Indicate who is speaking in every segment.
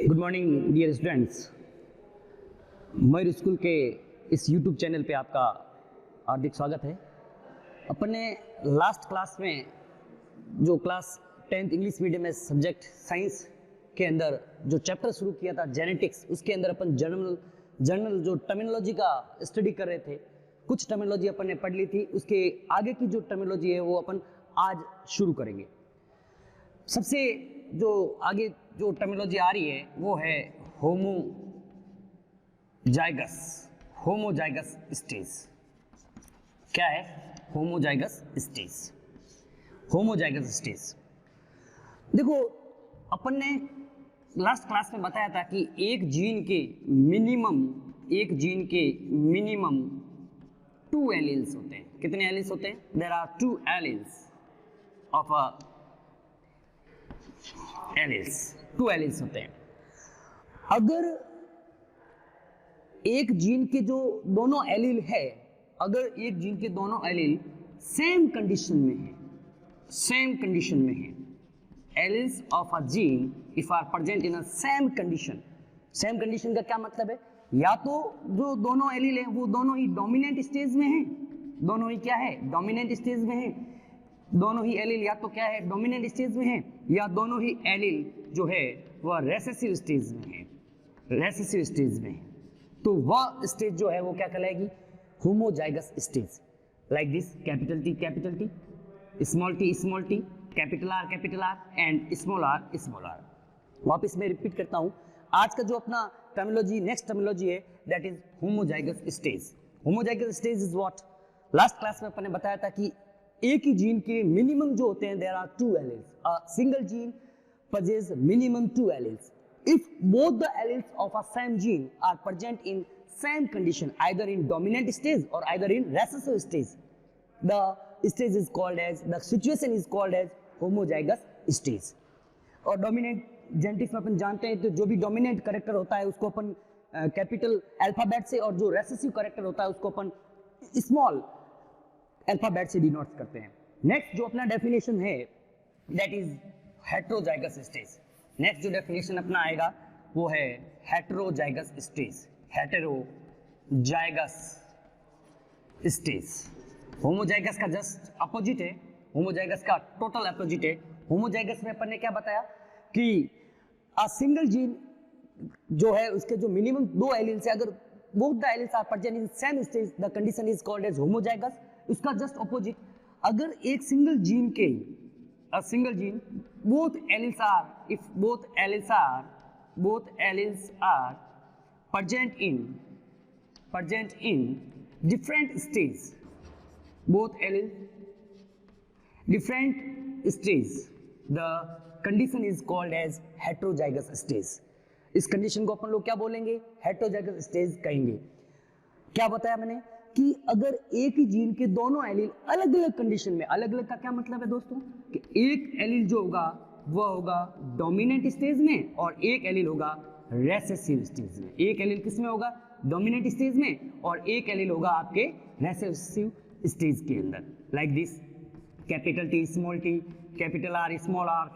Speaker 1: Good morning dear students. Mayur school के इस YouTube channel पे आपका हार्दिक स्वागत है। अपन ने लास्ट क्लास में जो क्लास 10th इंग्लिश मीडियम में सब्जेक्ट साइंस के अंदर जो चैप्टर शुरू किया था जेनेटिक्स, उसके अंदर अपन जनरल जो टर्मिनोलॉजी का स्टडी कर रहे थे। कुछ टर्मिनोलॉजी अपन ने पढ़ ली थी, उसके आगे की जो टर्मिनोलॉजी है वो अपन आज शुरू करेंगे। सबसे जो आगे जो टर्मिनोलॉजी आ रही है वो है होमोजाइगस स्टेज। क्या है होमोजाइगस स्टेज? देखो, अपन ने लास्ट क्लास में बताया था कि एक जीन के मिनिमम 2 एलील्स होते हैं। कितने एलील्स होते हैं? There are 2 alleles of two alleles होते हैं। अगर एक जीन के जो दोनों एलील है, अगर एक जीन के दोनों एलील सेम कंडीशन में है, alleles of a gene if are present in a same condition का क्या मतलब है? या तो जो दोनों एलील है वो दोनों ही डोमिनेंट स्टेज में है, दोनों ही क्या है? डोमिनेंट स्टेज में है। दोनों ही एलील या तो क्या है? डोमिनेंट स्टेज में है, या दोनों ही एलील जो है वह रेसेसिव स्टेज में है। तो वह स्टेज जो है वो क्या कहलाएगी? Homozygous stage. Like this, capital T, small t, capital R and small r। वापस मैं रिपीट करता हूं, आज का जो अपना नेक्स्ट टर्मिनोलॉजी है that is homozygous stage. Homozygous stage is what? Last class में अपन ने बताया था कि एक ही जीन के मिनिमम जो होते हैं there are 2 alleles. A single gene possess minimum 2 alleles. If both the alleles of a same gene are present in same condition, either in dominant stage or either in recessive stage, the situation is called as homozygous stage. और dominant genetics में अपन जानते हैं तो जो भी dominant character होता है उसको अपन कैपिटल अल्फाबेट से, और जो रेसेसिव कैरेक्टर होता है उसको अपन स्मॉल अल्फाबेट से डिनोट करते हैं। नेक्स्ट जो अपना डेफिनेशन है that is heterozygous stage. Next जो डेफिनेशन अपना आएगा वो है हेटेरोजाइगस स्टेज। होमोजाइगस का जस्ट अपोजिट है, होमोजाइगस का टोटल अपोजिट है। होमोजाइगस में अपन ने क्या बताया कि अ सिंगल जीन जो है उसके जो मिनिमम 2 एलील्स है, अगर both the alleles are present in same stage the condition is called as homozygous. उसका जस्ट अपोजिट, अगर एक सिंगल जीन के both alleles are present in different stage, the condition is called as heterozygous stage. इस condition को अपन लोग क्या बोलेंगे? Heterozygous stage कहेंगे। क्या बताया मैंने कि अगर एक ही जीन के दोनों एलील अलग अलग कंडीशन में, अलग अलग का क्या मतलब है दोस्तों? कि एक एलील जो होगा वह होगा डोमिनेंट स्टेज में और एक एलील होगा रेसेसिव स्टेज में। एक एलील किस में होगा? डोमिनेंट स्टेज में, और एक एलील होगा आपके रेसेसिव स्टेज के अंदर। Like this, capital T, capital R,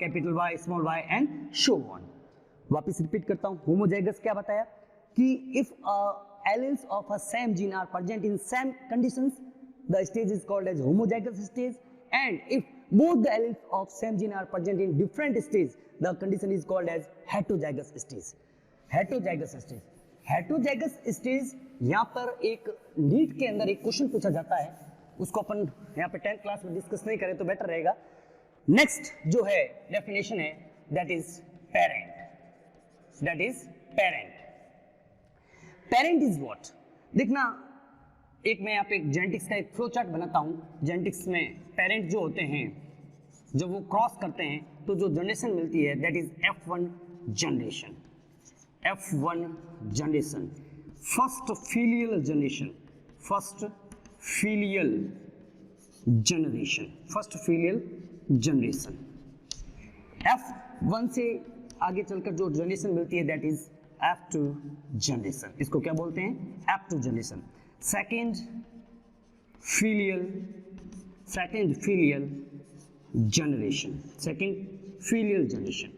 Speaker 1: capital Y, small y and so on. वापस रिपीट करता हूं, होमोजाइगस क्या बताया कि if alleles of a same gene are present in same conditions, the stage is called as homozygous stage. And if both the alleles of same gene are present in different stage, the condition is called as heterozygous stage. Heterozygous stage, यहाँ पर एक NEET के अंदर एक question पूछा जाता है, उसको अपन यहाँ पे 10th क्लास में डिस्कस नहीं करें तो बेटर रहेगा। नेक्स्ट जो है डेफिनेशन है that is parent. Parent is what? देखना, एक मैं यहाँ पे जेनेटिक्स का एक फ्लो चार्ट बनाता हूँ। जेनेटिक्स में पेरेंट जो होते हैं, जब वो क्रॉस करते हैं तो जो जनरेशन मिलती है that is F1 generation. First filial generation. F1 से आगे चलकर जो जनरेशन मिलती है दैट इज F2 जनरेशन। इसको क्या बोलते हैं? F2 generation. Second filial generation.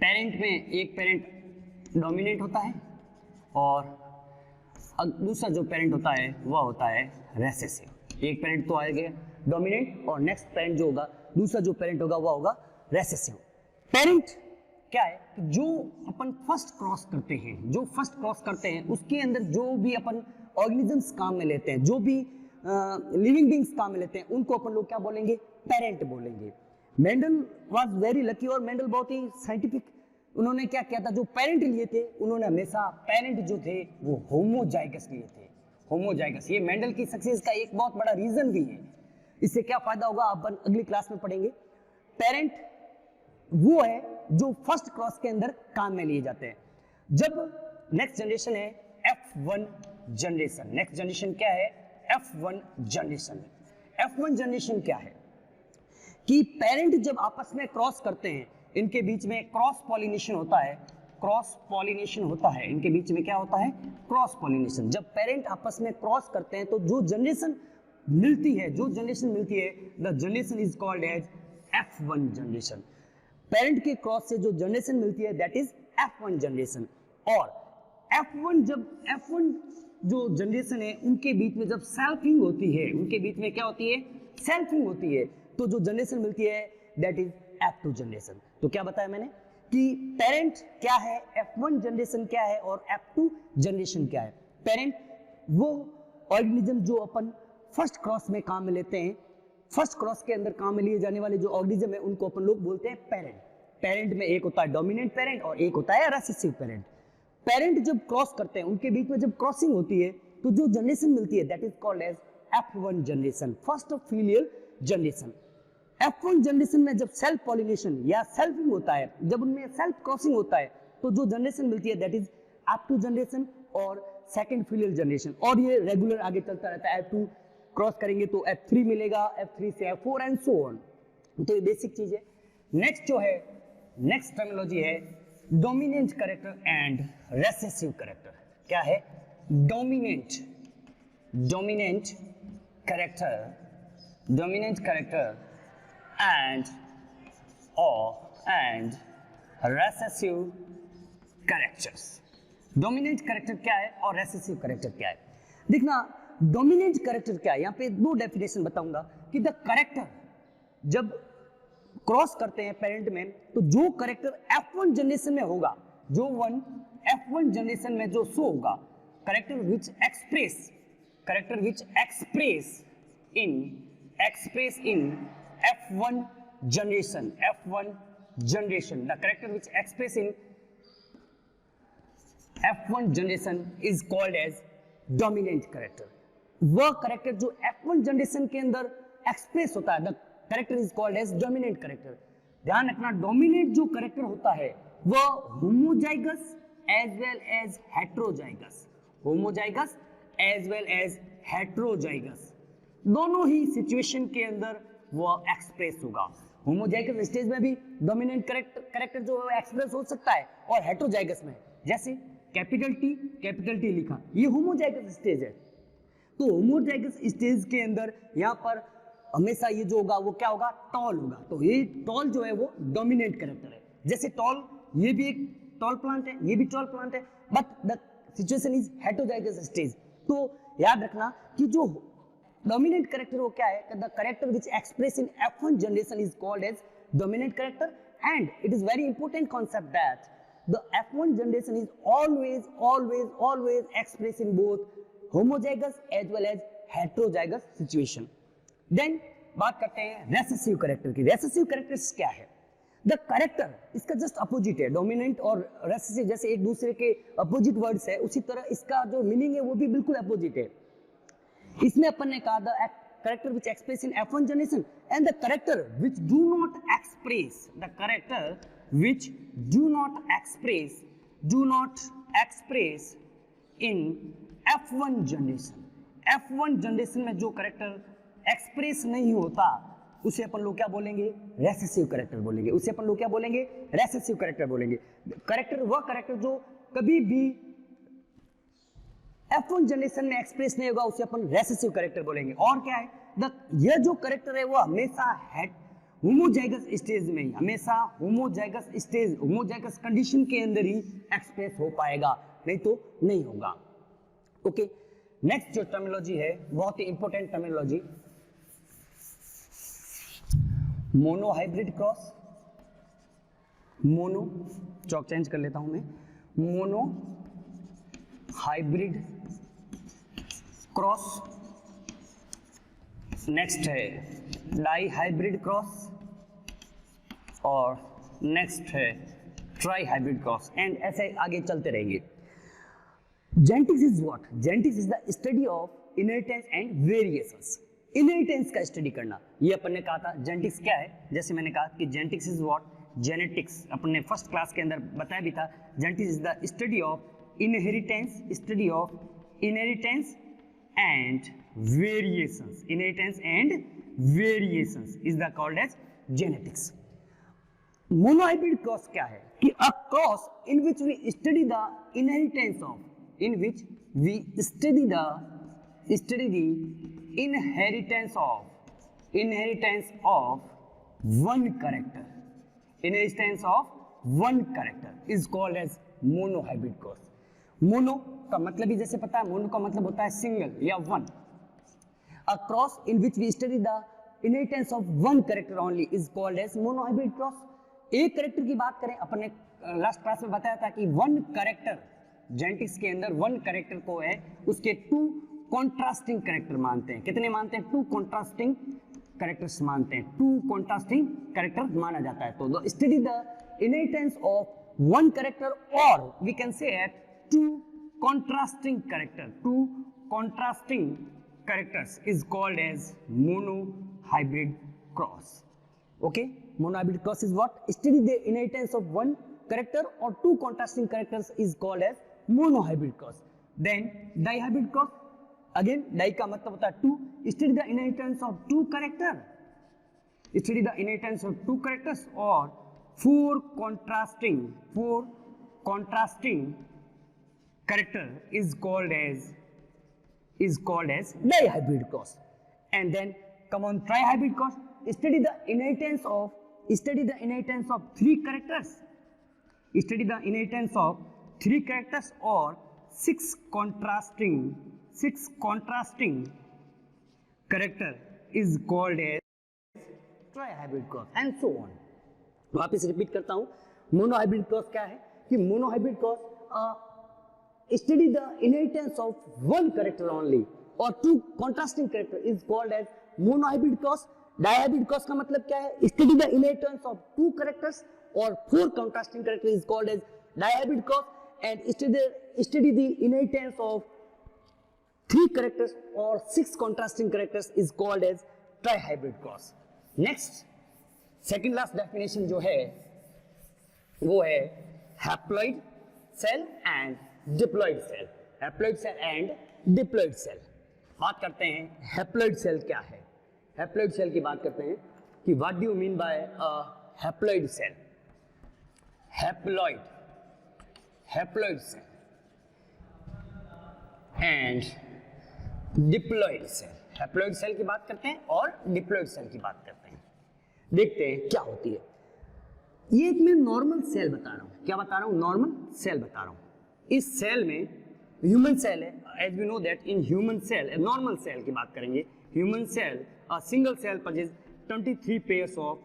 Speaker 1: Parent में एक पेरेंट डोमिनेंट होता है और दूसरा जो पेरेंट होता है वह होता है रेसेसिव। एक पेरेंट तो आएगा डोमिनेंट और नेक्स्ट पेरेंट जो होगा, दूसरा जो पेरेंट होगा वह होगा रेसेसिव। पेरेंट क्या है कि जो अपन फर्स्ट क्रॉस करते हैं, उसके अंदर जो भी अपन ऑर्गेनिजम्स काम में लेते हैं, जो भी लिविंग बींग्स काम में लेते हैं, उनको अपन लोग क्या बोलेंगे, पेरेंट बोलेंगे। मेंडल वाज वेरी लकी और मेंडल बहुत ही साइंटिफिक, उन्होंने क्या किया था, जो पेरेंट लिए थे उन्होंने हमेशा पेरेंट जो थे वो होमोजाइगस लिए थे। होमोजाइगस, ये मेंडल की सक्सेस का एक बहुत बड़ा रीजन भी है। इससे क्या फायदा होगा अपन अगली क्लास में पढ़ेंगे। पेरेंट वो है जो फर्स्ट क्रॉस के अंदर काम में लिए जाते हैं। जब नेक्स्ट जनरेशन है F1 जनरेशन। नेक्स्ट जनरेशन क्या है, F1 जनरेशन। F1 जनरेशन क्या है कि पेरेंट जब आपस में क्रॉस करते हैं, इनके बीच में क्रॉस पॉलिनेशन होता है। क्रॉस पॉलिनेशन होता है इनके बीच में, क्या होता है, क्रॉस पॉलिनेशन। जब पेरेंट आपस में क्रॉस करते हैं तो जो जनरेशन मिलती है, the generation is called as F1 generation. Parent के क्रॉस से जो जनरेशन मिलती है दैट इज F1 जनरेशन। और F1 जो जनरेशन है उनके बीच में जब सेल्फिंग होती है, उनके बीच में क्या होती है, सेल्फिंग होती है, तो जो जनरेशन मिलती है दैट इज F2 जनरेशन। तो क्या बताया मैंने कि पेरेंट क्या है, F1 जनरेशन क्या है और F2 जनरेशन क्या है। पेरेंट वो ऑर्गेनिज्म जो अपन फर्स्ट क्रॉस में काम में लेते हैं, फर्स्ट क्रॉस के अंदर काम में लिए जाने वाले जो ऑर्गेनिज्म है उनको अपन लोग बोलते हैं पेरेंट। पेरेंट में एक होता है डोमिनेंट पेरेंट और एक होता है रेसेसिव पेरेंट। पेरेंट जब क्रॉस करते हैं, उनके बीच में जब क्रॉसिंग होती है तो जो जनरेशन मिलती है that is called as F1 generation, first filial generation. F1 generation में जब सेल्फ पॉलिनेशन या सेल्फिंग होता है, जब उनमें सेल्फ क्रॉसिंग होता है, तो जो जनरेशन मिलती है दैट इज F2 जनरेशन और सेकंड फिलियल जनरेशन। और ये रेगुलर आगे चलता रहता है, F2 क्रॉस करेंगे तो F3 मिलेगा, F3 से F4 एंड सो ऑन। तो ये बेसिक चीज है। नेक्स्ट जो है, नेक्स्ट टर्मिनोलॉजी है dominant character and recessive character. क्या है, dominant character and recessive characters. Dominant character क्या है और रेसेसिव कैरेक्टर क्या है, देखना। डोमिनेंट कैरेक्टर क्या है, यहाँ पे दो डेफिनेशन बताऊंगा कि द कैरेक्टर जब क्रॉस करते हैं पेरेंट में, तो जो कैरेक्टर F1 जनरेशन में होगा, F1 जनरेशन में जो शो होगा, character which express in F1 generation, the character which express in F1 generation is called as dominant character. वह कैरेक्टर जो F1 जनरेशन के अंदर एक्सप्रेस होता है, the character is called as dominant character. ध्यान रखना, डोमिनेंट जो कैरेक्टर होता है वह homozygous as well as heterozygous, दोनों ही सिचुएशन के अंदर वह एक्सप्रेस होगा। होमोजाइगस स्टेज में भी डोमिनेंट कैरेक्टर जो है एक्सप्रेस हो सकता है, और हेट्रोजाइगस में जैसे कैपिटल टी लिखा, ये होमोजाइगस स्टेज है। तो होमोजाइगस स्टेज के अंदर यहाँ पर हमेशा ये जो होगा वो क्या होगा, टॉल होगा। तो ये टॉल जो है वो डोमिनेंट कैरेक्टर है। जैसे टॉल, ये भी एक टॉल प्लांट है, ये भी टॉल प्लांट है, but the situation is heterozygous stage. तो याद रखना कि जो डोमिनेंट कैरेक्टर वो क्या है, the character which express in F1 generation is called as dominant character. And it is very important concept that the F1 generation is always expressed in both homozygous as well as heterozygous situation. Then बात करते हैं recessive character की। Recessive characters क्या है, the character, इसका just opposite है। Dominant और recessive जैसे एक दूसरे के अपोजिट वर्ड्स है, उसी तरह इसका जो मीनिंग है वो भी बिल्कुल अपोजिट है। इसमें अपन ने कहा the character which express in F1 generation and the character which do not express, the character which do not express in F1 generation। F1 generation में जो कैरेक्टर एक्सप्रेस नहीं होता उसे अपन लोग क्या बोलेंगे, रेसेसिव कैरेक्टर बोलेंगे। कैरेक्टर वह कैरेक्टर जो कभी भी F1 जनरेशन में एक्सप्रेस नहीं होगा उसे अपन रेसेसिव कैरेक्टर बोलेंगे। और क्या है, यह जो कैरेक्टर है वो हमेशा होमोजाइगस स्टेज में ही, हमेशा होमोजाइगस स्टेज, होमोजाइगस कंडीशन के अंदर ही एक्सप्रेस हो पाएगा, नहीं तो नहीं होगा। ओके, नेक्स्ट जो टर्मिनोलॉजी है बहुत ही important terminology, monohybrid cross. Mono, chalk change कर लेता हूं मैं, मोनो हाइब्रिड क्रॉस। नेक्स्ट है डाई हाइब्रिड क्रॉस और नेक्स्ट है ट्राई हाइब्रिड क्रॉस, एंड ऐसे आगे चलते रहेंगे। Genetics is what? Genetics is the study of inheritance and variations. Inheritance का स्टडी करना, ये अपन ने कहा था। जेनेटिक्स क्या है? जैसे मैंने कहा कि जेनेटिक्स इज व्हाट? जेनेटिक्स अपन ने फर्स्ट क्लास के अंदर बताया भी था। Genetics is the study of inheritance, study of inheritance and variations. Inheritance and variations is the called as genetics. Monohybrid cross क्या है? कि a cross in which we study the inheritance of, in which we study the inheritance of one character. Inheritance of one character is called as monohybrid cross. Mono का मतलब ही जैसे पता है, mono का मतलब होता है सिंगल या one. A cross in which we study the inheritance of one character only is called as monohybrid cross. एक कैरेक्टर की बात करें, अपन ने लास्ट क्लास में बताया था कि वन कैरेक्टर, जेनेटिक्स के अंदर वन कैरेक्टर को है उसके टू कॉन्ट्रास्टिंग कैरेक्टर मानते हैं। कितने मानते हैं? टू कॉन्ट्रास्टिंग कैरेक्टर्स मानते हैं। टू कॉन्ट्रास्टिंग कैरेक्टर माना जाता है। तो study the inheritance of one character, or we can say at two contrasting character, two contrasting characters is called as monohybrid cross. Okay, monohybrid cross is what? Study the inheritance of one character or two contrasting characters is called as monohybrid cross. Then dihybrid cross, again di का मतलब होता है two, study the inheritance of two character, study the inheritance of two characters or four contrasting character is called as dihybrid cross. And then come on trihybrid cross, study the inheritance of three characters. Study the inheritance of three characters or six contrasting character is called as trihybrid cross, and so on. वापस repeat करता हूँ, monohybrid cross क्या है? कि monohybrid cross study the inheritance of one character only or two contrasting character is called as monohybrid cross. Dihybrid cross का मतलब क्या है? Study the inheritance of two characters or four contrasting characters is called as dihybrid cross, and study the inheritance of three characters or six contrasting characters is called as trihybrid cross. Next, second last definition जो है वो है haploid cell and diploid cell. Haploid cell and diploid cell. बात करते हैं haploid cell क्या है? Haploid cell की बात करते हैं कि what do you mean by a haploid cell? Haploid cell and diploid cell. Haploid cell की बात करते हैं और diploid cell की बात करते हैं। देखते हैं क्या होती है। ये एक मैं नॉर्मल सेल बता रहा हूँ। क्या बता रहा हूँ? नॉर्मल सेल बता रहा हूँ। इस सेल में ह्यूमन सेल है, as we know that in human cell, normal cell की बात करेंगे। Human cell, a single cell possesses 23 pairs of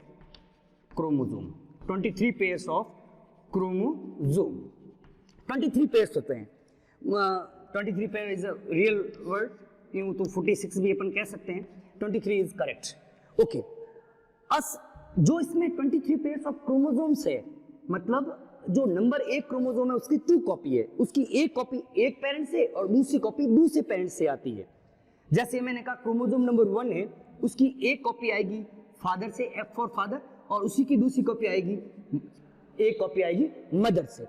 Speaker 1: chromosome. 23 pairs of chromosome, 23 pairs होते हैं। 23 pair is a real word, यूं तो 46 भी अपन कह सकते हैं। 23 इज करेक्ट। ओके, जो इसमें 23 पेयर्स ऑफ क्रोमोसोम्स है, मतलब जो नंबर एक क्रोमोसोम है उसकी 2 कॉपी है, उसकी एक कॉपी एक पेरेंट से और दूसरी कॉपी दूसरे पेरेंट से आती है। जैसे मैंने कहा क्रोमोसोम नंबर 1 है, उसकी एक कॉपी आएगी फादर से, F फॉर फादर, और उसी की दूसरी कॉपी आएगी, एक कॉपी आएगी मदर से,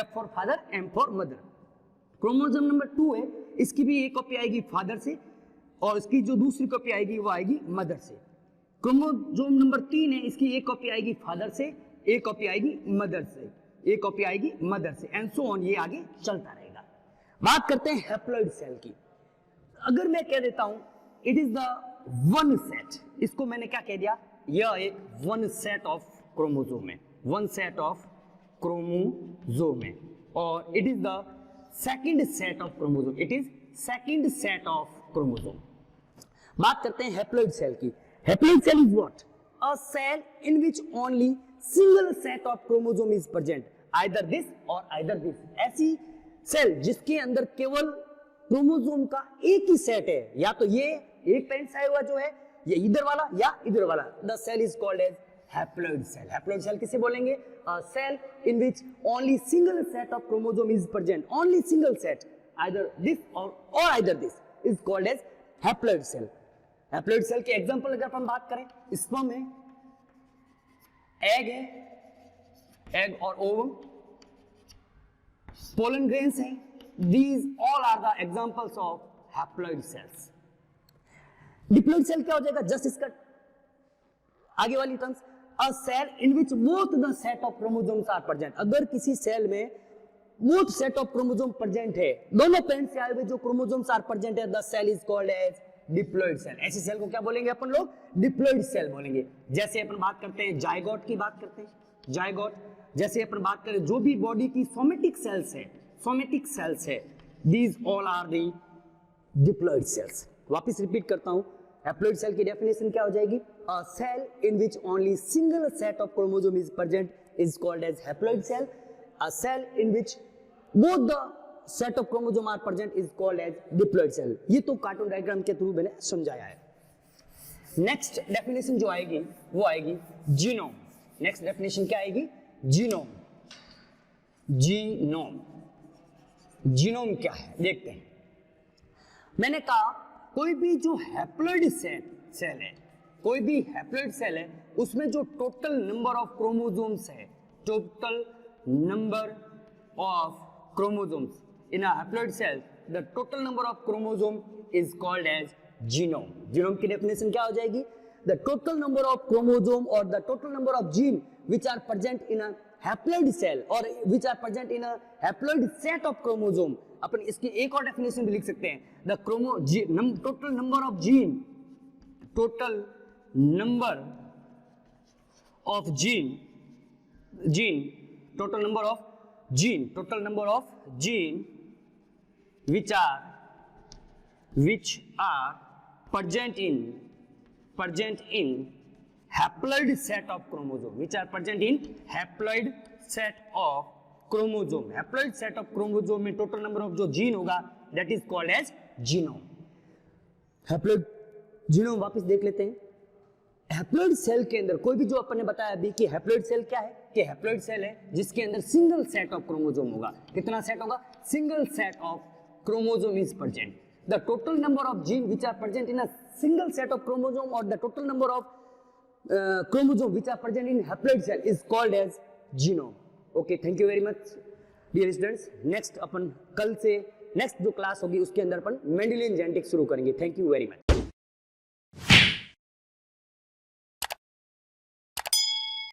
Speaker 1: F for father, M for mother. Chromosome number 2 है, इसकी भी एक कॉपी आएगी फादर से और इसकी जो दूसरी कॉपी आएगी वो आएगी मदर से। क्रोमोसोम नंबर 3 है, इसकी एक कॉपी आएगी फादर से, एक कॉपी आएगी मदर से, एक कॉपी आएगी मदर से, एंड सो ऑन, ये आगे चलता रहेगा। बात करते हैं हैप्लॉइड सेल की। अगर मैं कह देता हूं it is the one set, इसको मैंने क्या कह दिया? यह एक वन सेट ऑफ क्रोमोसोम है, वन सेट ऑफ क्रोमोसोम है, और it is the second set of chromosome, it is second set of chromosome. बात करते हैं हैप्लॉइड सेल की। Haploid cell is what? A cell in which only single set of chromosome is present, either this or either this. ऐसी cell जिसके अंदर केवल chromosome का एक ही सेट है, या तो ये एक पेरेंट से आया हुआ जो है, ये इधर वाला या इधर वाला, the cell is called as haploid cell. Haploid cell किसे बोलेंगे? A cell in which only single set of chromosome is present, only single set, either this or either this is called as haploid cell. Haploid cell के example अगर हम बात करें, sperm है, egg है, egg और ओवम, पोलन ग्रेन्स है, these all are the examples of haploid cells। Diploid cell क्या हो जाएगा? जस्ट इसका आगे वाली terms, a cell in which both the set of chromosomes are present। अगर किसी सेल में both set of chromosome present है, दोनों पेरेंट से आए हुए जो क्रोमोसोम्स आर प्रेजेंट है, the cell is called as diploid cell. ऐसी सेल को क्या बोलेंगे अपन लोग? डिप्लॉइड सेल बोलेंगे। जैसे अपन बात करते हैं जायगोट की बात करते हैं, जायगोट, जैसे अपन बात करें जो भी बॉडी की सोमेटिक सेल्स है, सोमेटिक सेल्स है, these all are the diploid cells। वापस रिपीट करता हूं, हैप्लॉइड सेल की डेफिनेशन क्या हो जाएगी? A cell in which only single set of chromosome is present is called as haploid cell। A cell in which both the set of chromosome are present is called as diploid cell। ये तो cartoon diagram के through मैंने समझाया है। Next definition जो आएगी वो आएगी जीनोम। नेक्स्ट डेफिनेशन क्या आएगी? जीनोम। जीनोम, जीनोम क्या है देखते हैं। मैंने कहा कोई भी जो हैप्लॉइड सेल है, कोई भी हैप्लॉइड सेल है, उसमें जो टोटल नंबर ऑफ क्रोमोसोम्स है, total number of chromosomes in a haploid cell, the total number of chromosome is called as genome. Genome की डेफिनेशन क्या हो जाएगी? The total number of chromosome और the total number of gene which are present in a haploid cell or which are present in a haploid set of chromosome। अपन इसकी एक और definition भी लिख सकते हैं, the total number of gene, total number of gene, total number of gene which are present in haploid set of chromosome, which are present in haploid set of chromosome। haploid set of chromosome में total number of जो gene होगा that is called as genome। haploid genome वापस देख लेते हैं। Haploid cell के अंदर कोई भी जो अपन ने बताया अभी कि हैप्लॉइड सेल क्या है, कि हैप्लॉइड सेल है जिसके अंदर सिंगल सेट ऑफ क्रोमोसोम होगा। कितना सेट होगा? Single set of chromosome is present. The total number of gene which are present in a single set of chromosome और the total number of chromosome which are present in haploid cell is called as genome। okay, thank you very much dear students। next अपन कल से next जो class होगी उसके अंदर अपन Mendelian genetics शुरू करेंगे। Thank you very much.